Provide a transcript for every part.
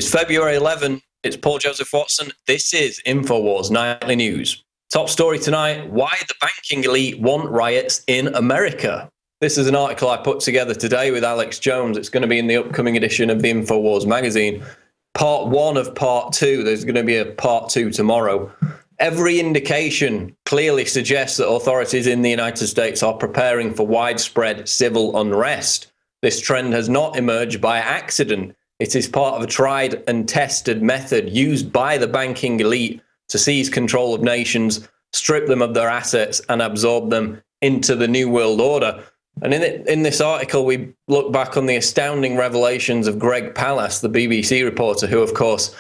It's February 11. It's Paul Joseph Watson. This is Infowars Nightly News. Top story tonight, why the banking elite want riots in America. This is an article I put together today with Alex Jones. It's going to be in the upcoming edition of the Infowars magazine. Part 1 of part 2. There's going to be a part 2 tomorrow. Every indication clearly suggests that authorities in the United States are preparing for widespread civil unrest. This trend has not emerged by accident. It is part of a tried and tested method used by the banking elite to seize control of nations, strip them of their assets, and absorb them into the New World Order. And in this article, we look back on the astounding revelations of Greg Palast, the BBC reporter, who, of course,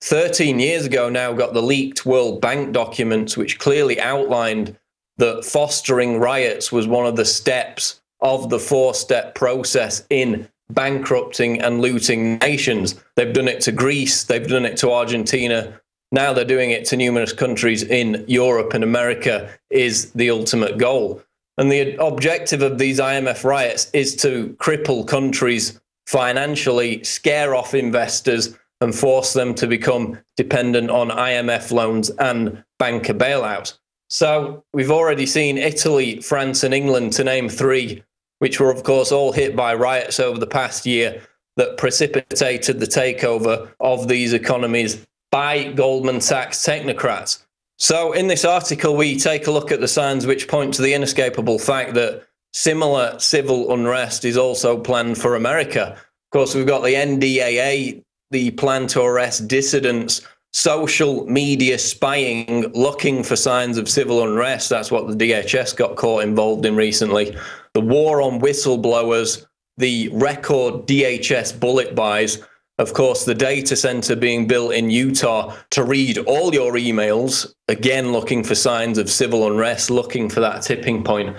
13 years ago now got the leaked World Bank documents, which clearly outlined that fostering riots was one of the steps of the 4-step process in bankrupting and looting nations. They've done it to Greece, they've done it to Argentina, now they're doing it to numerous countries in Europe, and America is the ultimate goal. And the objective of these IMF riots is to cripple countries financially, scare off investors, and force them to become dependent on IMF loans and banker bailouts. So we've already seen Italy, France, and England, to name 3, which were, of course, all hit by riots over the past year that precipitated the takeover of these economies by Goldman Sachs technocrats. So in this article, we take a look at the signs which point to the inescapable fact that similar civil unrest is also planned for America. Of course, we've got the NDAA, the plan to arrest dissidents, social media spying, looking for signs of civil unrest. That's what the DHS got caught involved in recently. The war on whistleblowers, the record DHS bullet buys, of course, the data center being built in Utah to read all your emails, again, looking for signs of civil unrest, looking for that tipping point.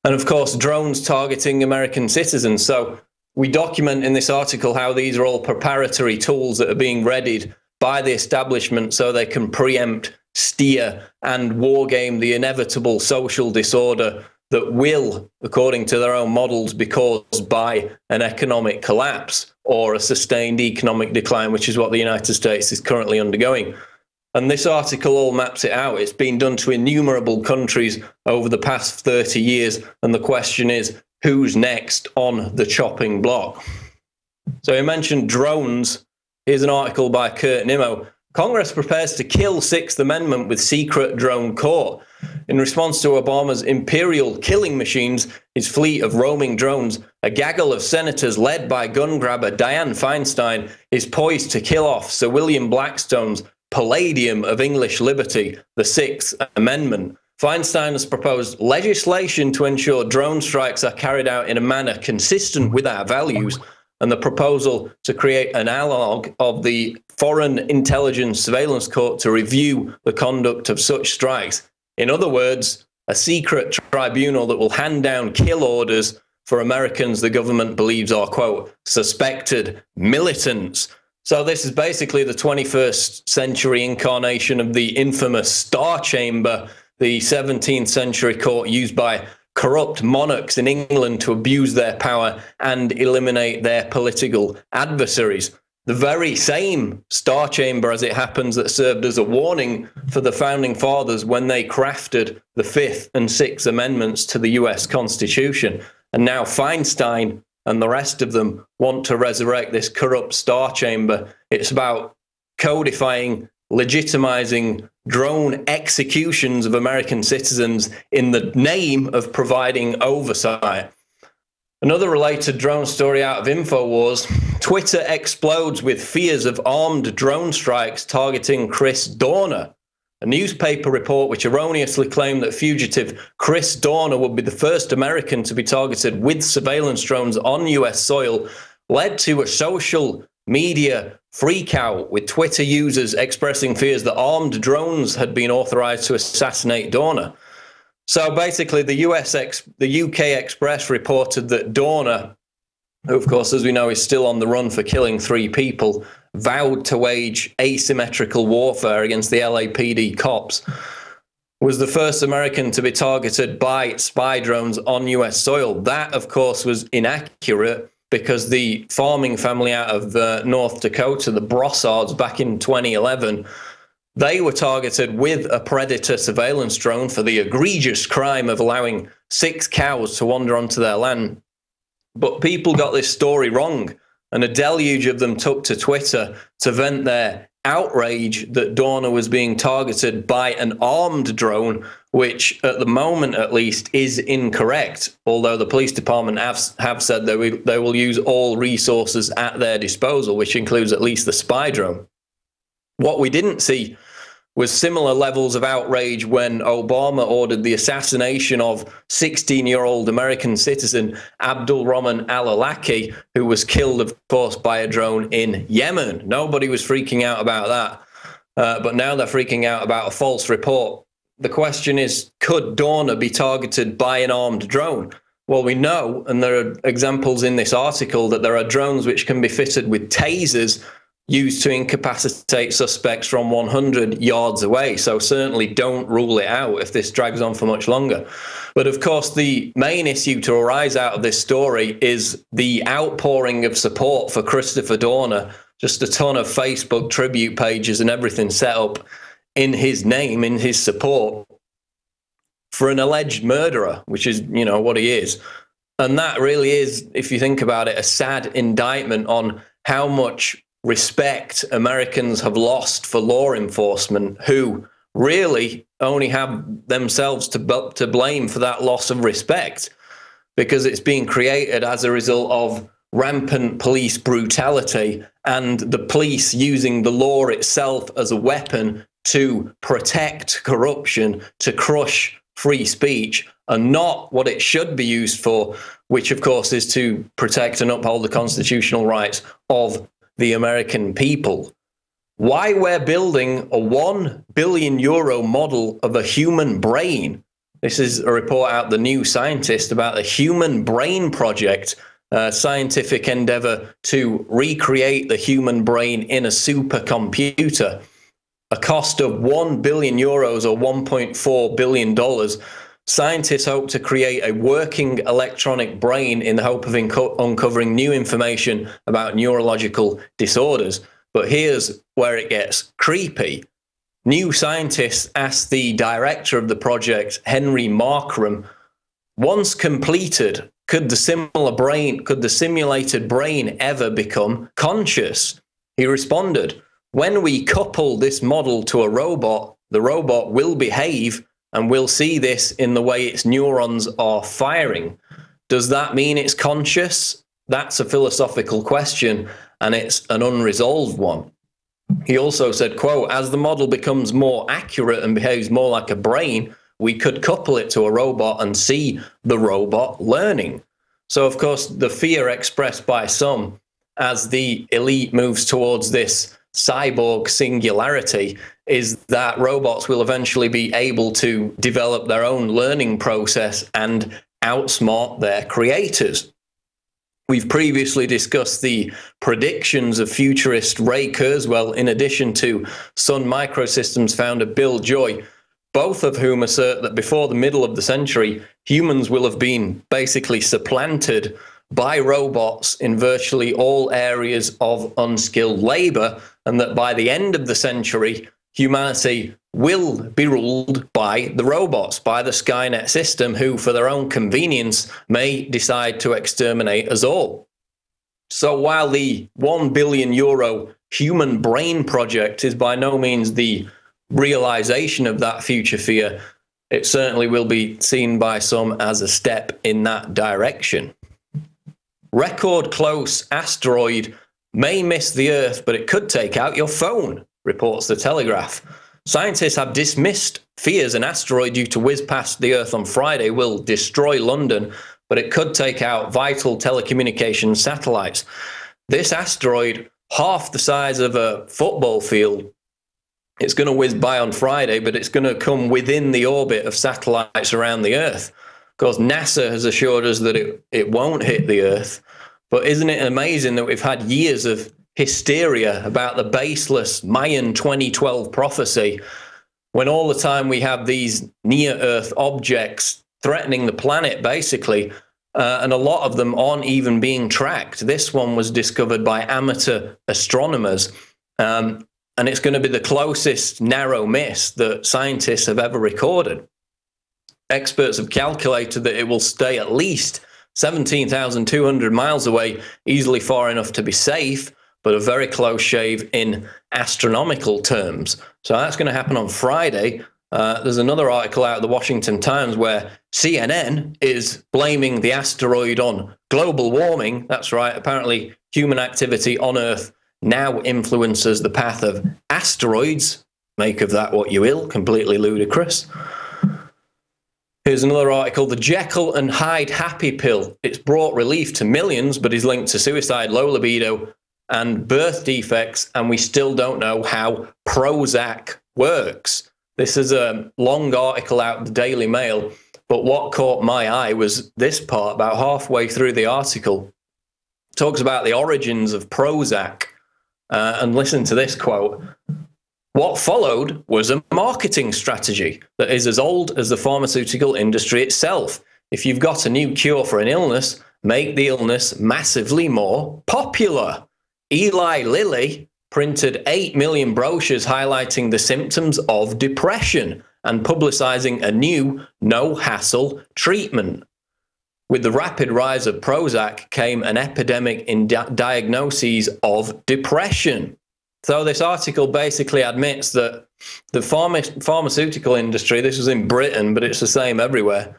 And of course, drones targeting American citizens. So we document in this article how these are all preparatory tools that are being readied by the establishment so they can preempt, steer, and wargame the inevitable social disorder that will, according to their own models, be caused by an economic collapse or a sustained economic decline, which is what the United States is currently undergoing. And this article all maps it out. It's been done to innumerable countries over the past 30 years. And the question is, who's next on the chopping block? So I mentioned drones. Here's an article by Kurt Nimmo. Congress prepares to kill Sixth Amendment with secret drone caught. In response to Obama's imperial killing machines, his fleet of roaming drones, a gaggle of senators led by gun grabber Dianne Feinstein is poised to kill off Sir William Blackstone's palladium of English liberty, the Sixth Amendment. Feinstein has proposed legislation to ensure drone strikes are carried out in a manner consistent with our values, and the proposal to create an analog of the Foreign Intelligence Surveillance Court to review the conduct of such strikes. In other words, a secret tribunal that will hand down kill orders for Americans the government believes are, quote, suspected militants. So this is basically the 21st century incarnation of the infamous Star Chamber, the 17th century court used by corrupt monarchs in England to abuse their power and eliminate their political adversaries. The very same Star Chamber, as it happens, that served as a warning for the Founding Fathers when they crafted the 5th and 6th Amendments to the US Constitution. And now Feinstein and the rest of them want to resurrect this corrupt Star Chamber. It's about codifying, legitimizing drone executions of American citizens in the name of providing oversight. Another related drone story out of Infowars, Twitter explodes with fears of armed drone strikes targeting Chris Dorner. A newspaper report which erroneously claimed that fugitive Chris Dorner would be the first American to be targeted with surveillance drones on US soil led to a social media freakout, with Twitter users expressing fears that armed drones had been authorized to assassinate Dorner. So basically, the UK Express reported that Dorner, who of course, as we know, is still on the run for killing 3 people, vowed to wage asymmetrical warfare against the LAPD cops, was the first American to be targeted by spy drones on US soil. That, of course, was inaccurate. because the farming family out of North Dakota, the Brossards, back in 2011, they were targeted with a Predator surveillance drone for the egregious crime of allowing 6 cows to wander onto their land. But people got this story wrong, and a deluge of them took to Twitter to vent their outrage that Dorner was being targeted by an armed drone, which at the moment at least is incorrect, although the police department have said they will use all resources at their disposal, which includes at least the spy drone. What we didn't see was similar levels of outrage when Obama ordered the assassination of 16-year-old American citizen Abdul Rahman al-Awlaki, who was killed, of course, by a drone in Yemen. Nobody was freaking out about that, but now they're freaking out about a false report. The question is, could Dorner be targeted by an armed drone? Well, we know, and there are examples in this article, that there are drones which can be fitted with tasers used to incapacitate suspects from 100 yards away. So certainly don't rule it out if this drags on for much longer. But of course, the main issue to arise out of this story is the outpouring of support for Christopher Dorner. Just a ton of Facebook tribute pages and everything set up in his name, in his support for an alleged murderer, which is, you know, what he is. And that really is, if you think about it, a sad indictment on how much respect Americans have lost for law enforcement, who really only have themselves to blame for that loss of respect, because it's being created as a result of rampant police brutality and the police using the law itself as a weapon to protect corruption, to crush free speech, and not what it should be used for, which of course is to protect and uphold the constitutional rights of the American people. Why we're building a €1 billion model of a human brain. This is a report out The New Scientist about the Human Brain Project, a scientific endeavor to recreate the human brain in a supercomputer. A cost of €1 billion or $1.4 billion. Scientists hope to create a working electronic brain in the hope of uncovering new information about neurological disorders. But here's where it gets creepy. New Scientists asked the director of the project, Henry Markram, once completed, could the simulated brain ever become conscious? He responded, when we couple this model to a robot, the robot will behave, and we'll see this in the way its neurons are firing. Does that mean it's conscious? That's a philosophical question, and it's an unresolved one. He also said, quote, as the model becomes more accurate and behaves more like a brain, we could couple it to a robot and see the robot learning. So, of course, the fear expressed by some as the elite moves towards this cyborg singularity is that robots will eventually be able to develop their own learning process and outsmart their creators. We've previously discussed the predictions of futurist Ray Kurzweil, in addition to Sun Microsystems founder Bill Joy, both of whom assert that before the middle of the century, humans will have been basically supplanted by robots in virtually all areas of unskilled labor, and that by the end of the century, humanity will be ruled by the robots, by the Skynet system, who, for their own convenience, may decide to exterminate us all. So while the €1 billion human brain project is by no means the realization of that future fear, it certainly will be seen by some as a step in that direction. Record close asteroid may miss the Earth, but it could take out your phone, reports The Telegraph. Scientists have dismissed fears an asteroid due to whiz past the Earth on Friday will destroy London, but it could take out vital telecommunications satellites. This asteroid, half the size of a football field, it's going to whiz by on Friday, but it's going to come within the orbit of satellites around the Earth. Of course, NASA has assured us that it won't hit the Earth. But isn't it amazing that we've had years of hysteria about the baseless Mayan 2012 prophecy, when all the time we have these near-Earth objects threatening the planet, basically, and a lot of them aren't even being tracked. This one was discovered by amateur astronomers, and it's going to be the closest narrow miss that scientists have ever recorded. Experts have calculated that it will stay at least 17,200 miles away, easily far enough to be safe, but a very close shave in astronomical terms. So that's going to happen on Friday. There's another article out of the Washington Times where CNN is blaming the asteroid on global warming. That's right. Apparently, human activity on Earth now influences the path of asteroids. Make of that what you will. Completely ludicrous. Here's another article. The Jekyll and Hyde happy pill. It's brought relief to millions, but is linked to suicide, low libido, and birth defects, and we still don't know how Prozac works. This is a long article out of the Daily Mail, but what caught my eye was this part about halfway through the article. It talks about the origins of Prozac, and listen to this quote. What followed was a marketing strategy that is as old as the pharmaceutical industry itself. If you've got a new cure for an illness, make the illness massively more popular. Eli Lilly printed 8 million brochures highlighting the symptoms of depression and publicizing a new no-hassle treatment. With the rapid rise of Prozac came an epidemic in diagnoses of depression. So this article basically admits that the pharmaceutical industry, this was in Britain, but it's the same everywhere,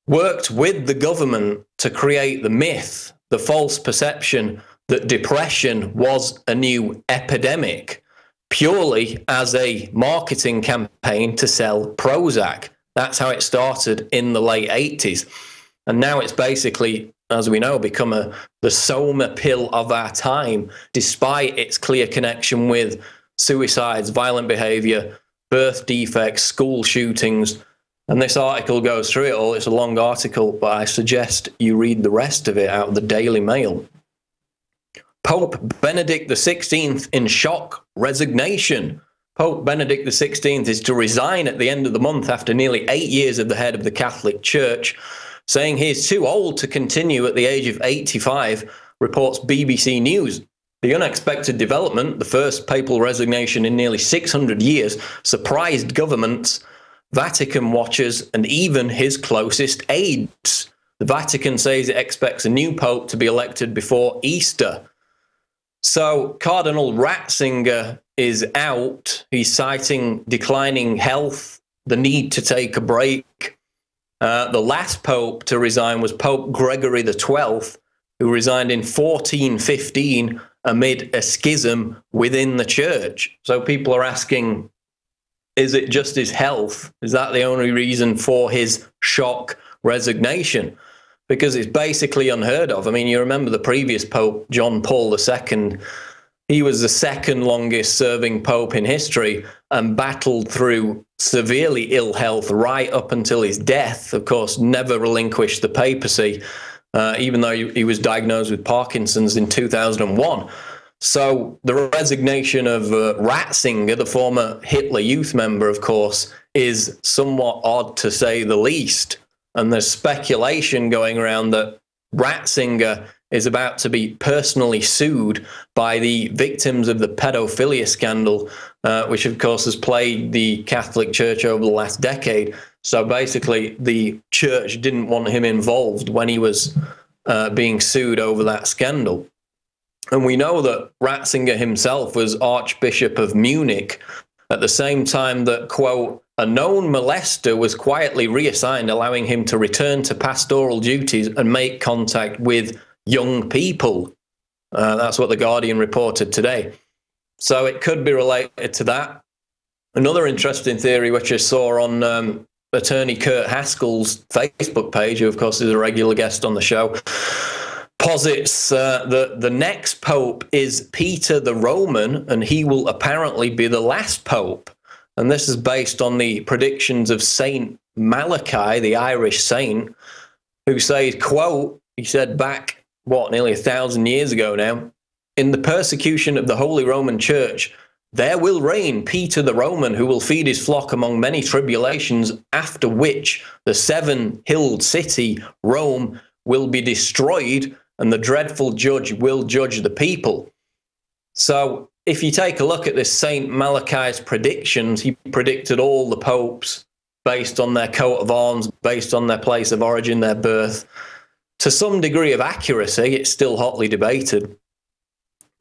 worked with the government to create the myth, the false perception that depression was a new epidemic, purely as a marketing campaign to sell Prozac. That's how it started in the late 80s. And now it's basically, as we know, become the Soma pill of our time, despite its clear connection with suicides, violent behavior, birth defects, school shootings. And this article goes through it all. It's a long article, but I suggest you read the rest of it out of the Daily Mail. Pope Benedict XVI in shock resignation. Pope Benedict XVI is to resign at the end of the month after nearly 8 years at the head of the Catholic Church, saying he is too old to continue at the age of 85, reports BBC News. The unexpected development, the first papal resignation in nearly 600 years, surprised governments, Vatican watchers, and even his closest aides. The Vatican says it expects a new pope to be elected before Easter. So Cardinal Ratzinger is out. He's citing declining health, the need to take a break. The last pope to resign was Pope Gregory XII, who resigned in 1415 amid a schism within the church. So people are asking, is it just his health? Is that the only reason for his shock resignation? Because it's basically unheard of. I mean, you remember the previous Pope, John Paul II, he was the second longest serving Pope in history and battled through severely ill health right up until his death. Of course, never relinquished the papacy, even though he was diagnosed with Parkinson's in 2001. So the resignation of Ratzinger, the former Hitler Youth member, of course, is somewhat odd to say the least. And there's speculation going around that Ratzinger is about to be personally sued by the victims of the pedophilia scandal, which of course has plagued the Catholic Church over the last decade. So basically, the church didn't want him involved when he was being sued over that scandal. And we know that Ratzinger himself was Archbishop of Munich at the same time that, quote, a known molester was quietly reassigned, allowing him to return to pastoral duties and make contact with young people. That's what The Guardian reported today. So it could be related to that. Another interesting theory, which I saw on attorney Kurt Haskell's Facebook page, who of course is a regular guest on the show, posits that the next pope is Peter the Roman, and he will apparently be the last pope. And this is based on the predictions of Saint Malachi, the Irish saint, who says, quote, he said back, nearly 1,000 years ago now, in the persecution of the Holy Roman Church, there will reign Peter the Roman, who will feed his flock among many tribulations, after which the seven-hilled city, Rome, will be destroyed and the dreadful judge will judge the people. So if you take a look at this Saint Malachi's predictions, he predicted all the popes based on their coat of arms, based on their place of origin, their birth. To some degree of accuracy, it's still hotly debated.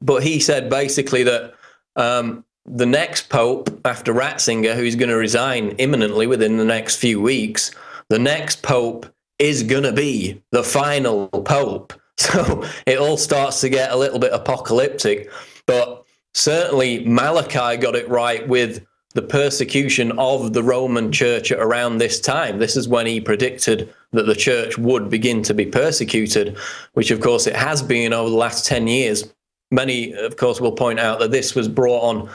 But he said basically that the next pope after Ratzinger, who's going to resign imminently within the next few weeks, the next pope is going to be the final pope. So it all starts to get a little bit apocalyptic. But certainly Malachi got it right with the persecution of the Roman church at around this time. This is when he predicted that the church would begin to be persecuted, which of course it has been over the last 10 years. Many, of course, will point out that this was brought on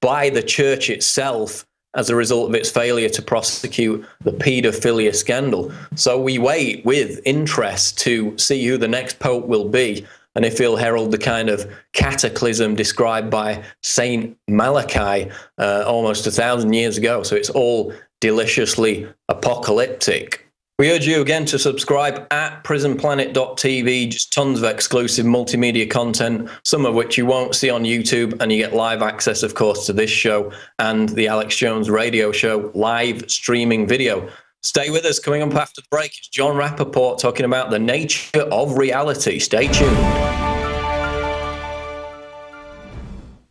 by the church itself as a result of its failure to prosecute the paedophilia scandal. So we wait with interest to see who the next pope will be and if he'll herald the kind of cataclysm described by Saint Malachi almost 1,000 years ago. So it's all deliciously apocalyptic. We urge you again to subscribe at prisonplanet.tv, just tons of exclusive multimedia content, some of which you won't see on YouTube, and you get live access, of course, to this show and the Alex Jones radio show live streaming video. Stay with us. Coming up after the break, it's Jon Rappoport talking about the nature of reality. Stay tuned.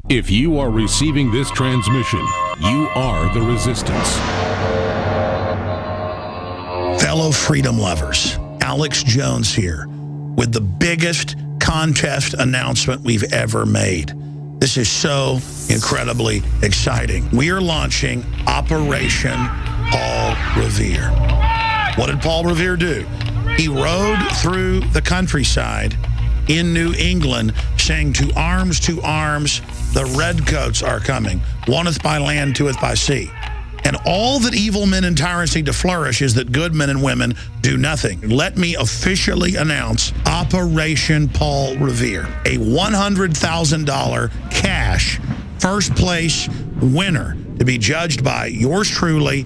If you are receiving this transmission, you are the resistance. Fellow freedom lovers, Alex Jones here with the biggest contest announcement we've ever made. This is so incredibly exciting. We are launching Operation Paul Revere. What did Paul Revere do? He rode through the countryside in New England saying, to arms, the redcoats are coming. Oneth by land, twoeth by sea. And all that evil men and tyrants need to flourish is that good men and women do nothing. Let me officially announce Operation Paul Revere, a $100,000 cash first place winner to be judged by yours truly,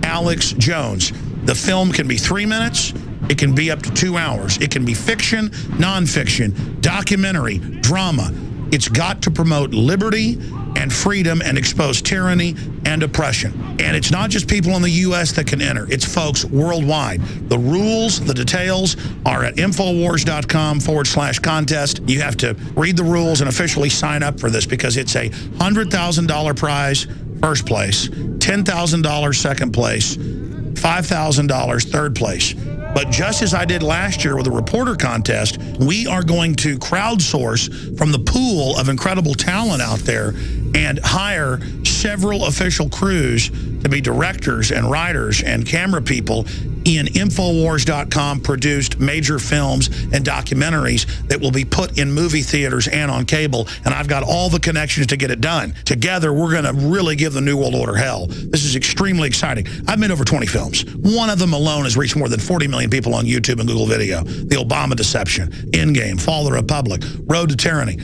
Alex Jones. The film can be 3 minutes. It can be up to 2 hours. It can be fiction, nonfiction, documentary, drama. It's got to promote liberty and freedom and expose tyranny and oppression. And it's not just people in the U.S. that can enter. It's folks worldwide. The rules, the details are at Infowars.com/contest. You have to read the rules and officially sign up for this because it's a $100,000 prize first place, $10,000 second place, $5,000 third place. But just as I did last year with the reporter contest, we are going to crowdsource from the pool of incredible talent out there and hire several official crews to be directors and writers and camera people in Infowars.com produced major films and documentaries that will be put in movie theaters and on cable. And I've got all the connections to get it done. Together, we're going to really give the New World Order hell. This is extremely exciting. I've made over 20 films. One of them alone has reached more than 40 million people on YouTube and Google Video. The Obama Deception, Endgame, Fall of the Republic, Road to Tyranny.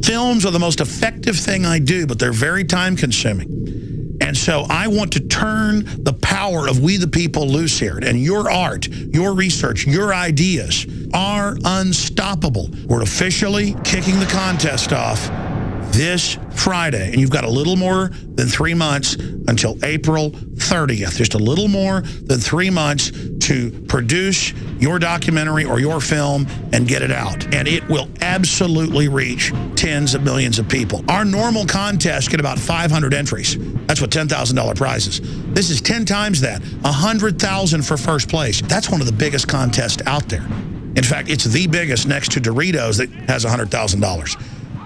Films are the most effective thing I do, but they're very time-consuming. And so I want to turn the power of we the people loose here. And your art, your research, your ideas are unstoppable. We're officially kicking the contest off this Friday. And you've got a little more than 3 months until April 30th. Just a little more than 3 months to produce your documentary or your film and get it out. And it will absolutely reach tens of millions of people. Our normal contests get about 500 entries. That's what $10,000 prizes. This is 10 times that. 100,000 for first place. That's one of the biggest contests out there. In fact, it's the biggest next to Doritos that has $100,000.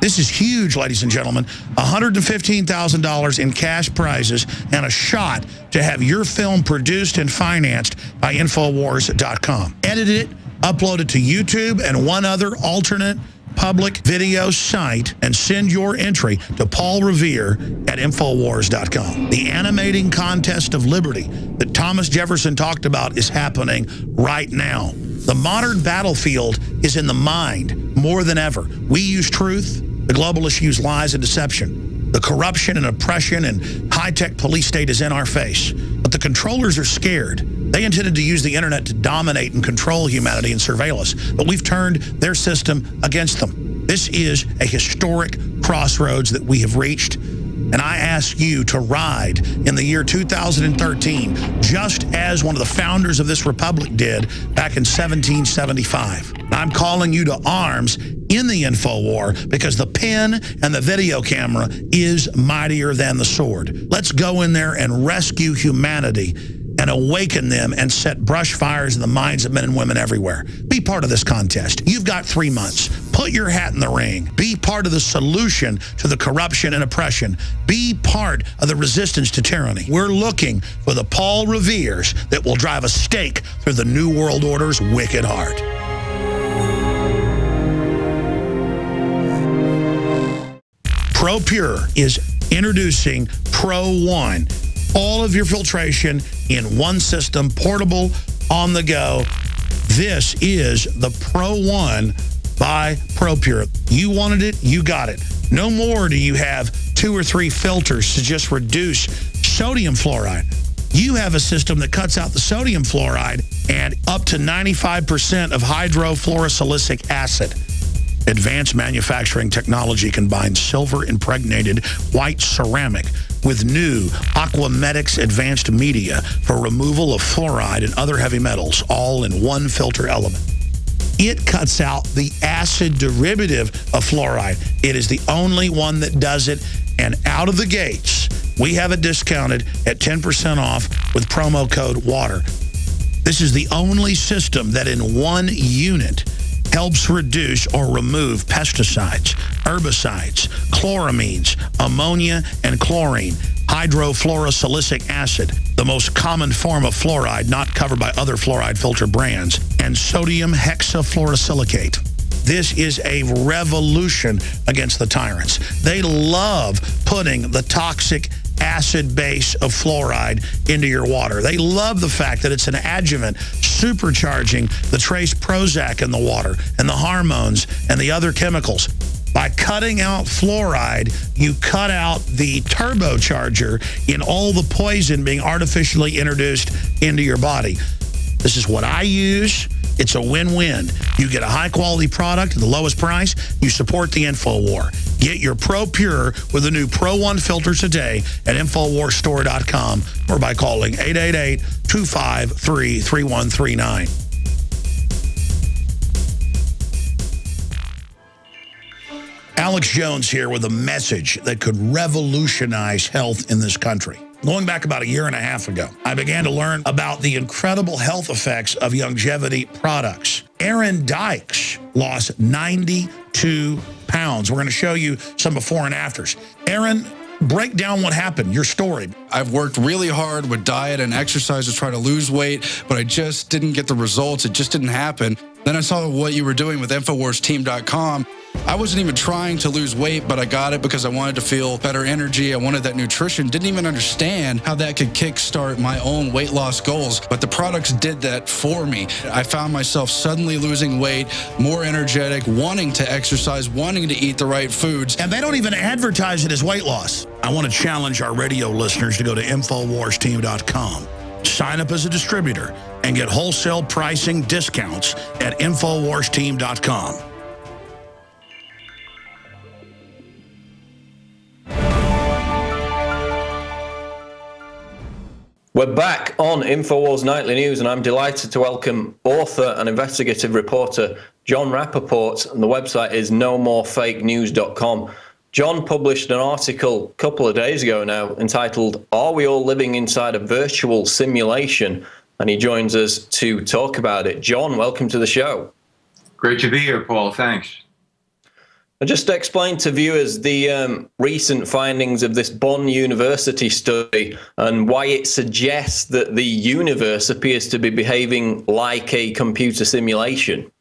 This is huge, ladies and gentlemen. $115,000 in cash prizes and a shot to have your film produced and financed by Infowars.com. Edit it, upload it to YouTube and one other alternate public video site, and send your entry to Paul Revere at Infowars.com. The animating contest of liberty that Thomas Jefferson talked about is happening right now. The modern battlefield is in the mind more than ever. We use truth. The globalists use lies and deception. The corruption and oppression and high-tech police state is in our face. But But the controllers are scared. They intended to use the internet to dominate and control humanity and surveil us, but we've turned their system against them. This is a historic crossroads that we have reached, and I ask you to ride in the year 2013, just as one of the founders of this republic did back in 1775. I'm calling you to arms in the info war because the pen and the video camera is mightier than the sword. Let's go in there and rescue humanity and awaken them and set brush fires in the minds of men and women everywhere. Be part of this contest. You've got 3 months. Put your hat in the ring. Be part of the solution to the corruption and oppression. Be part of the resistance to tyranny. We're looking for the Paul Reveres that will drive a stake through the New World Order's wicked heart. ProPure is introducing Pro One. All of your filtration in one system, portable, on the go. This is the Pro One by ProPure. You wanted it, you got it. No more do you have 2 or 3 filters to just reduce sodium fluoride. You have a system that cuts out the sodium fluoride and up to 95% of hydrofluorosilicic acid. Advanced manufacturing technology combines silver-impregnated white ceramic with new Aquamedics advanced media for removal of fluoride and other heavy metals, all in one filter element. It cuts out the acid derivative of fluoride. It is the only one that does it, and out of the gates, we have it discounted at 10% off with promo code WATER. This is the only system that in one unit helps reduce or remove pesticides, herbicides, chloramines, ammonia, and chlorine, hydrofluorosilicic acid, the most common form of fluoride not covered by other fluoride filter brands, and sodium hexafluorosilicate. This is a revolution against the tyrants. They love putting the toxic acid base of fluoride into your water. They love the fact that it's an adjuvant supercharging the trace Prozac in the water and the hormones and the other chemicals. By cutting out fluoride, you cut out the turbocharger in all the poison being artificially introduced into your body. This is what I use. It's a win-win. You get a high-quality product at the lowest price. You support the InfoWar. Get your ProPure with the new Pro One filter today at InfoWarsStore.com or by calling 888-253-3139. Alex Jones here with a message that could revolutionize health in this country. Going back about 1.5 years ago, I began to learn about the incredible health effects of longevity products. Aaron Dykes lost 92 pounds. We're going to show you some before and afters. Aaron, break down what happened, your story. I've worked really hard with diet and exercise to try to lose weight, but I just didn't get the results. It just didn't happen. Then I saw what you were doing with InfoWarsTeam.com. I wasn't even trying to lose weight, but I got it because I wanted to feel better energy. I wanted that nutrition. Didn't even understand how that could kickstart my own weight loss goals, but the products did that for me. I found myself suddenly losing weight, more energetic, wanting to exercise, wanting to eat the right foods. And they don't even advertise it as weight loss. I want to challenge our radio listeners to go to InfoWarsTeam.com. Sign up as a distributor and get wholesale pricing discounts at InfoWarsTeam.com. We're back on Infowars Nightly News, and I'm delighted to welcome author and investigative reporter Jon Rappoport, and the website is nomorefakenews.com. Jon published an article a couple of days ago now entitled, "Are We All Living Inside a Virtual Simulation?" And he joins us to talk about it. Jon, welcome to the show. Great to be here, Paul. Thanks. And just to explain to viewers the recent findings of this Bonn University study and why it suggests that the universe appears to be behaving like a computer simulation.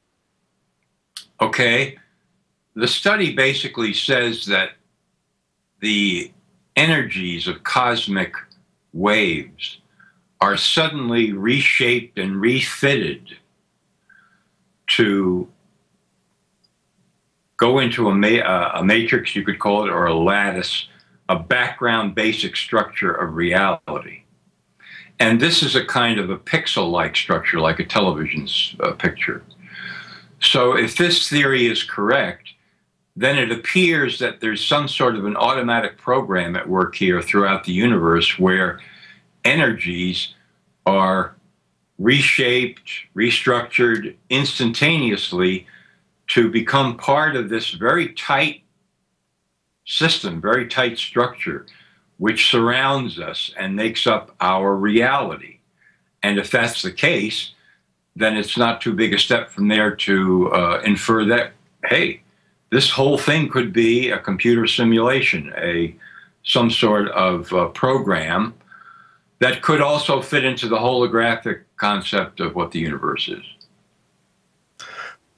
Okay. The study basically says that the energies of cosmic waves are suddenly reshaped and refitted to go into a matrix, you could call it, or a lattice, a background basic structure of reality. And this is a kind of a pixel-like structure, like a television's picture. So if this theory is correct, then it appears that there's some sort of an automatic program at work here throughout the universe where energies are reshaped, restructured instantaneously to become part of this very tight system, very tight structure, which surrounds us and makes up our reality. And if that's the case, then it's not too big a step from there to infer that, hey, this whole thing could be a computer simulation, some sort of program that could also fit into the holographic concept of what the universe is.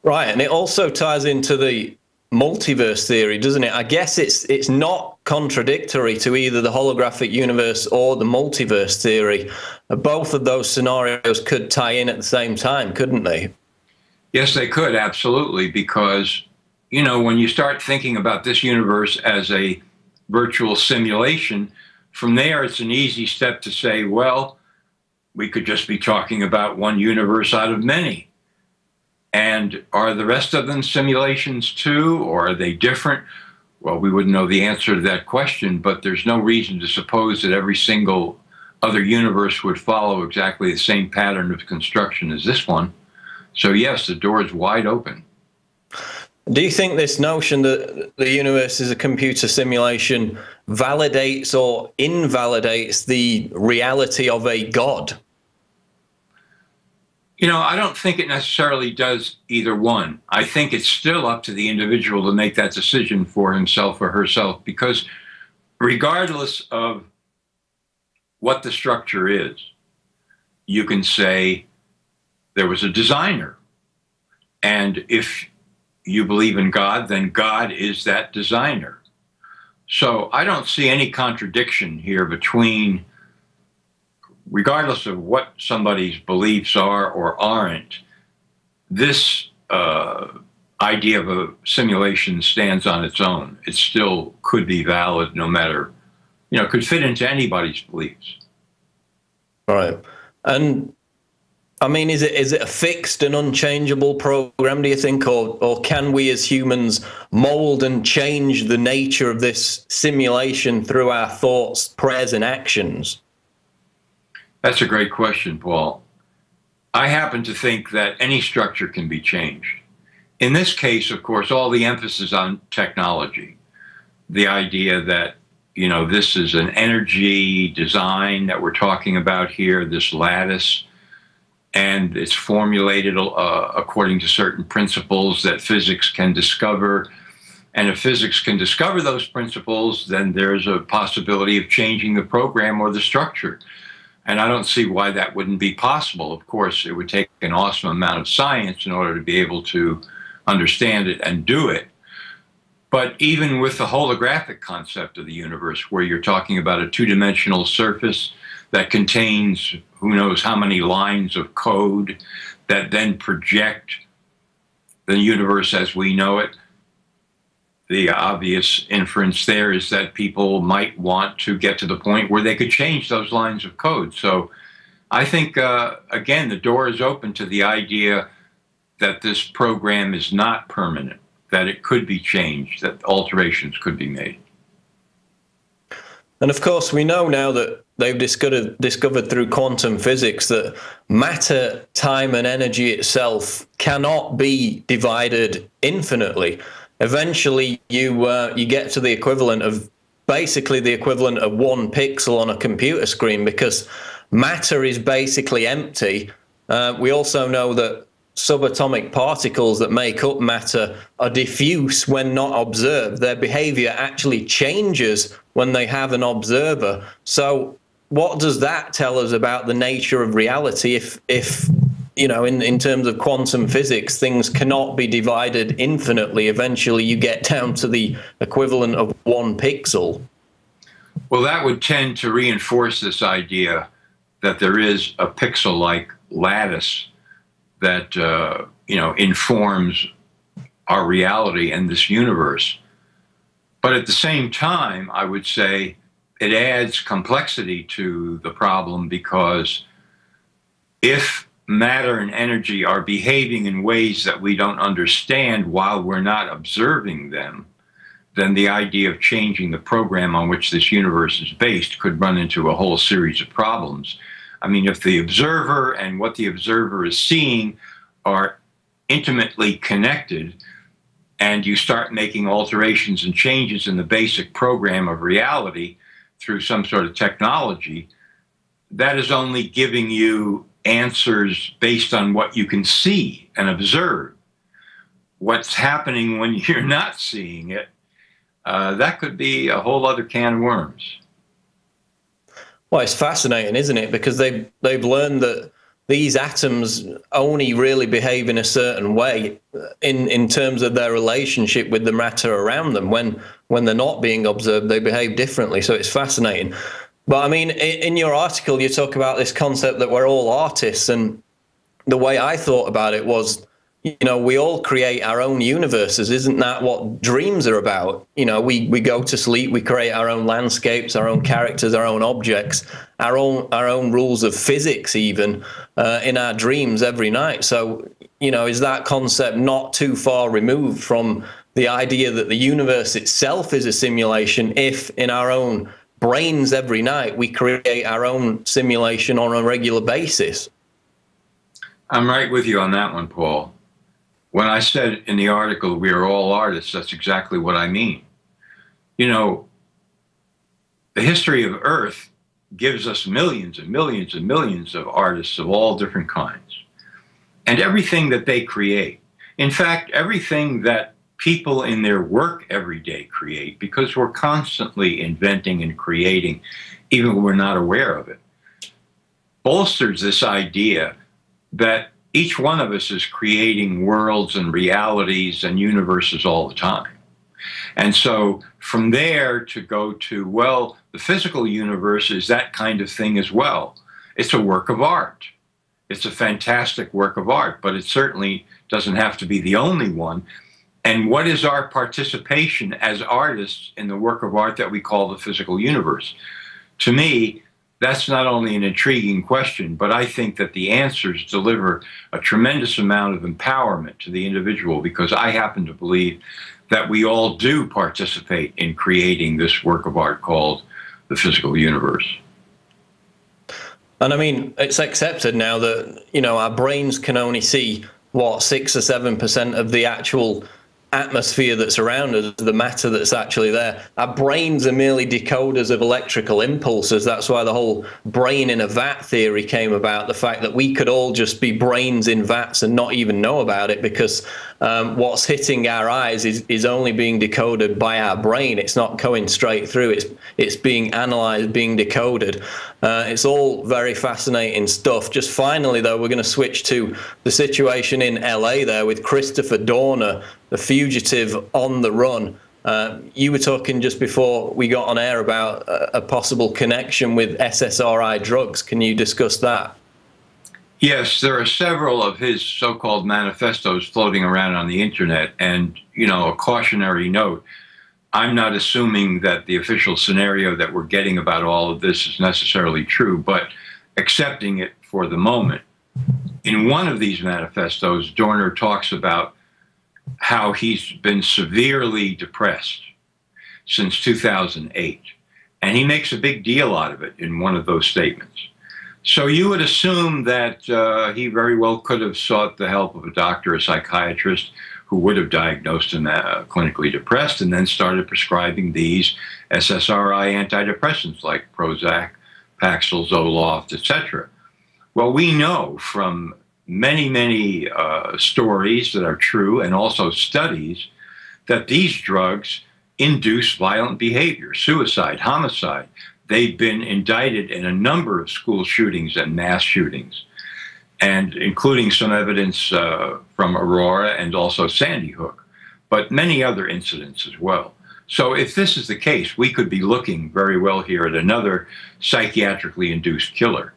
Right, and it also ties into the multiverse theory, doesn't it? I guess it's not contradictory to either the holographic universe or the multiverse theory. Both of those scenarios could tie in at the same time, couldn't they? Yes, they could, absolutely, because, you know, when you start thinking about this universe as a virtual simulation, from there it's an easy step to say, well, we could just be talking about one universe out of many. And are the rest of them simulations too, or are they different? Well, we wouldn't know the answer to that question, but there's no reason to suppose that every single other universe would follow exactly the same pattern of construction as this one. So yes, the door is wide open. Do you think this notion that the universe is a computer simulation validates or invalidates the reality of a God? You know, I don't think it necessarily does either one. I think it's still up to the individual to make that decision for himself or herself, because regardless of what the structure is, you can say there was a designer. And if you believe in God, then God is that designer. So I don't see any contradiction here between, regardless of what somebody's beliefs are or aren't, this idea of a simulation stands on its own. It still could be valid no matter, you know, could fit into anybody's beliefs. Right. And I mean, is it a fixed and unchangeable program, do you think, or can we as humans mold and change the nature of this simulation through our thoughts, prayers, and actions? That's a great question, Paul. I happen to think that any structure can be changed. In this case, of course, all the emphasis on technology, the idea that, you know, this is an energy design that we're talking about here, this lattice, and it's formulated according to certain principles that physics can discover. And if physics can discover those principles, then there's a possibility of changing the program or the structure. And I don't see why that wouldn't be possible. Of course, it would take an awesome amount of science in order to be able to understand it and do it. But even with the holographic concept of the universe, where you're talking about a two-dimensional surface that contains who knows how many lines of code that then project the universe as we know it, the obvious inference there is that people might want to get to the point where they could change those lines of code. So I think, again, the door is open to the idea that this program is not permanent, that it could be changed, that alterations could be made. And of course, we know now that they've discovered through quantum physics that matter, time, and energy itself cannot be divided infinitely. Eventually, you get to the equivalent of, basically the equivalent of one pixel on a computer screen, because matter is basically empty. We also know that subatomic particles that make up matter are diffuse when not observed. Their behavior actually changes when they have an observer. So what does that tell us about the nature of reality if you know, in terms of quantum physics, things cannot be divided infinitely? Eventually you get down to the equivalent of one pixel. Well, that would tend to reinforce this idea that there is a pixel-like lattice that you know, informs our reality and this universe. But at the same time, I would say it adds complexity to the problem, because if matter and energy are behaving in ways that we don't understand while we're not observing them, then the idea of changing the program on which this universe is based could run into a whole series of problems. I mean, if the observer and what the observer is seeing are intimately connected, and you start making alterations and changes in the basic program of reality through some sort of technology, that is only giving you answers based on what you can see and observe. What's happening when you're not seeing it, that could be a whole other can of worms. Well, it's fascinating, isn't it? Because they've learned that these atoms only really behave in a certain way in terms of their relationship with the matter around them. When they're not being observed, they behave differently. So it's fascinating. But I mean, in your article, you talk about this concept that we're all artists. And the way I thought about it was, you know, we all create our own universes. Isn't that what dreams are about? You know, we go to sleep, we create our own landscapes, our own characters, our own objects, our own rules of physics, even in our dreams every night. So, you know, is that concept not too far removed from the idea that the universe itself is a simulation, if in our own brains every night we create our own simulation on a regular basis? I'm right with you on that one, Paul. When I said in the article, we are all artists, that's exactly what I mean. You know, the history of Earth gives us millions and millions and millions of artists of all different kinds. And everything that they create, in fact, everything that people in their work every day create, because we're constantly inventing and creating, even when we're not aware of it, bolsters this idea that each one of us is creating worlds and realities and universes all the time. And so from there to go to, well, the physical universe is that kind of thing as well. It's a work of art. It's a fantastic work of art, but it certainly doesn't have to be the only one. And what is our participation as artists in the work of art that we call the physical universe? To me, that's not only an intriguing question, but I think that the answers deliver a tremendous amount of empowerment to the individual, because I happen to believe that we all do participate in creating this work of art called the physical universe. And I mean, it's accepted now that, you know, our brains can only see, what, 6 or 7% of the actual atmosphere that's around us, the matter that's actually there. Our brains are merely decoders of electrical impulses. That's why the whole brain in a vat theory came about, the fact that we could all just be brains in vats and not even know about it, because what's hitting our eyes is only being decoded by our brain. It's not going straight through. It's being analyzed, being decoded. It's all very fascinating stuff. Just finally, though, we're going to switch to the situation in LA there with Christopher Dorner, the fugitive on the run. You were talking just before we got on air about a possible connection with SSRI drugs. Can you discuss that? Yes, there are several of his so-called manifestos floating around on the internet. And, you know, a cautionary note, I'm not assuming that the official scenario that we're getting about all of this is necessarily true, but accepting it for the moment. In one of these manifestos, Dorner talks about how he's been severely depressed since 2008. And he makes a big deal out of it in one of those statements. So you would assume that he very well could have sought the help of a doctor, a psychiatrist, who would have diagnosed him clinically depressed and then started prescribing these SSRI antidepressants like Prozac, Paxil, Zoloft, etc. Well, we know from many, many stories that are true, and also studies, that these drugs induce violent behavior, suicide, homicide. They've been indicted in a number of school shootings and mass shootings, and including some evidence from Aurora and also Sandy Hook, but many other incidents as well. So if this is the case, we could be looking very well here at another psychiatrically induced killer.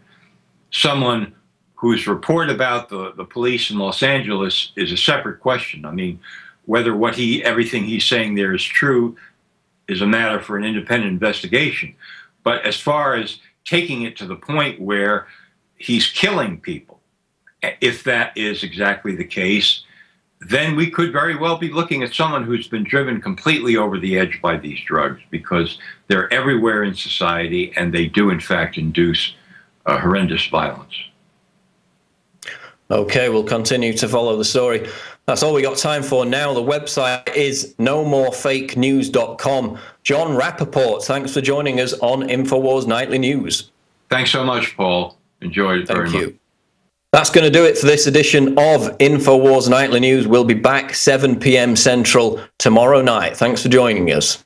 Someone whose report about the police in Los Angeles is a separate question. I mean, whether everything he's saying there is true is a matter for an independent investigation. But as far as taking it to the point where he's killing people, if that is exactly the case, then we could very well be looking at someone who's been driven completely over the edge by these drugs, because they're everywhere in society and they do, in fact, induce horrendous violence. Okay, we'll continue to follow the story. That's all we got time for now. The website is nomorefakenews.com. Jon Rappoport, thanks for joining us on Infowars Nightly News. Thanks so much, Paul. Enjoyed it very much. That's going to do it for this edition of Infowars Nightly News. We'll be back 7 p.m. Central tomorrow night. Thanks for joining us.